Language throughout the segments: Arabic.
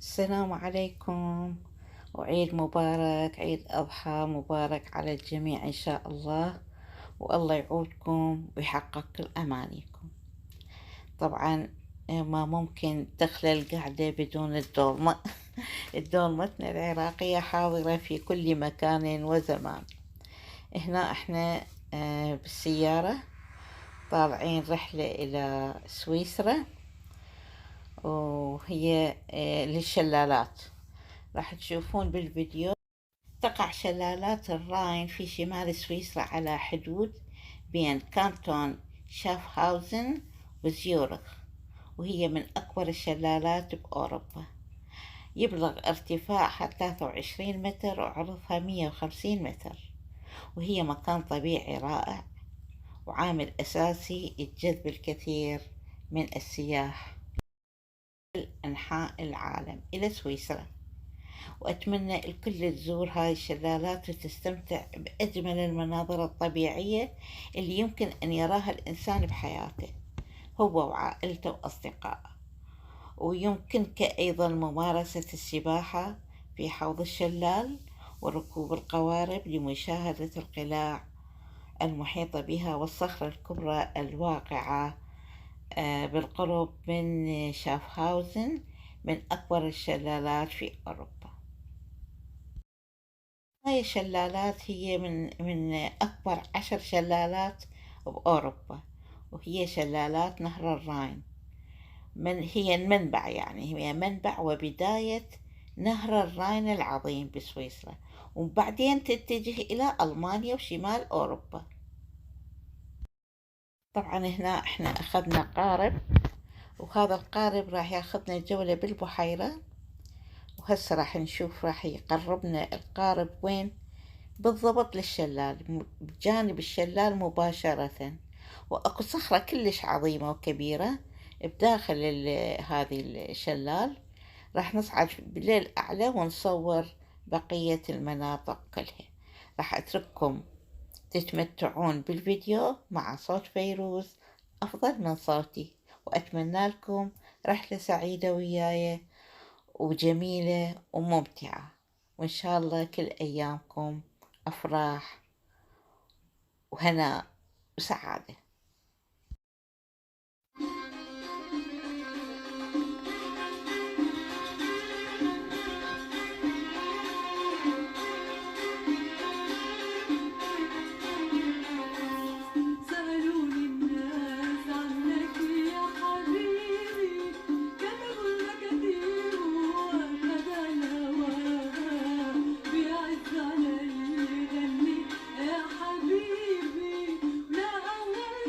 السلام عليكم، وعيد مبارك، عيد أضحى مبارك على الجميع إن شاء الله. والله يعودكم ويحقق كل أمانيكم. طبعا ما ممكن تخلى القعدة بدون الدولمة. الدولمتنا العراقية حاضرة في كل مكان وزمان. هنا احنا بالسيارة طالعين رحلة إلى سويسرا، وهي للشلالات. راح تشوفون بالفيديو. تقع شلالات الراين في شمال سويسرا على حدود بين كانتون شافهاوزن وزيورخ، وهي من أكبر الشلالات بأوروبا. يبلغ ارتفاعها 23 متر وعرضها 150 متر، وهي مكان طبيعي رائع وعامل أساسي يجذب الكثير من السياح من أنحاء العالم إلى سويسرا. وأتمنى الكل تزور هاي الشلالات وتستمتع بأجمل المناظر الطبيعية اللي يمكن أن يراها الإنسان بحياته، هو وعائلته وأصدقائه. ويمكنك أيضا ممارسة السباحة في حوض الشلال وركوب القوارب لمشاهدة القلاع المحيطة بها والصخرة الكبرى الواقعة بالقرب من شافهاوزن، من أكبر الشلالات في أوروبا. هاي الشلالات هي من أكبر 10 شلالات بأوروبا، وهي شلالات نهر الراين. هي المنبع، يعني هي منبع وبداية نهر الراين العظيم بسويسرا، وبعدين تتجه إلى ألمانيا وشمال أوروبا. طبعا هنا احنا أخذنا قارب، وهذا القارب راح ياخذنا جولة بالبحيرة. وهسه راح نشوف، راح يقربنا القارب وين بالضبط؟ للشلال، بجانب الشلال مباشرة. وأكو صخرة كلش عظيمة وكبيرة بداخل هذه الشلال. راح نصعد بالليل أعلى ونصور بقية المناطق كلها. راح أترككم تتمتعون بالفيديو مع صوت فيروز أفضل من صوتي، وأتمنى لكم رحلة سعيدة وياي وجميلة وممتعة، وإن شاء الله كل أيامكم أفراح وهناء وسعادة. سألوني الناس عنك يا حبيبي، كتبوا المكاتيب وأخذ الهوى بيعز علي يغني يا حبيبي، لا أول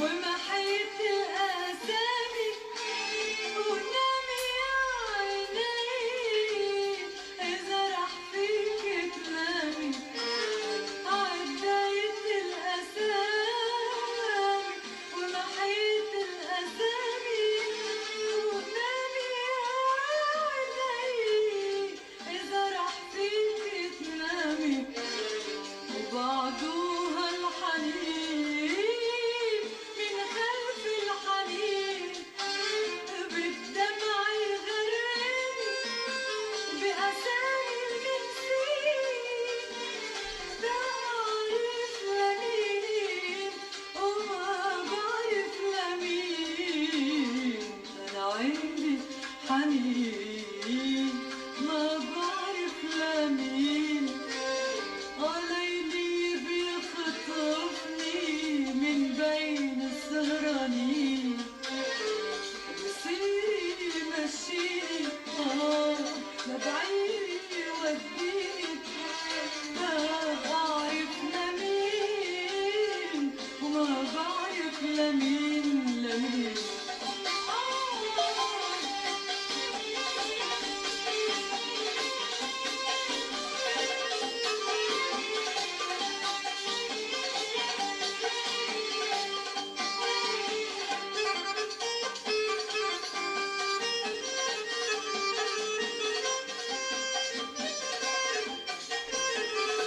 ومحيت الأسامي ونامي يا عيني إذا راح فيك تنامي عديت الأسامي ومحيت الأسامي ونامي يا عيني إذا راح فيك تنامي وبعدوها الحنين من خلف الحنين بالدمع يغرقني بأسامي المنسين ده عارف لمين وما بعرف لمين أنا عندي حنين ما بعرف لمين ليلي بيخطفني من بين السهرانين بصير يمشيني لبعيد يوديني لا أعرف لمين وما بعرف لمين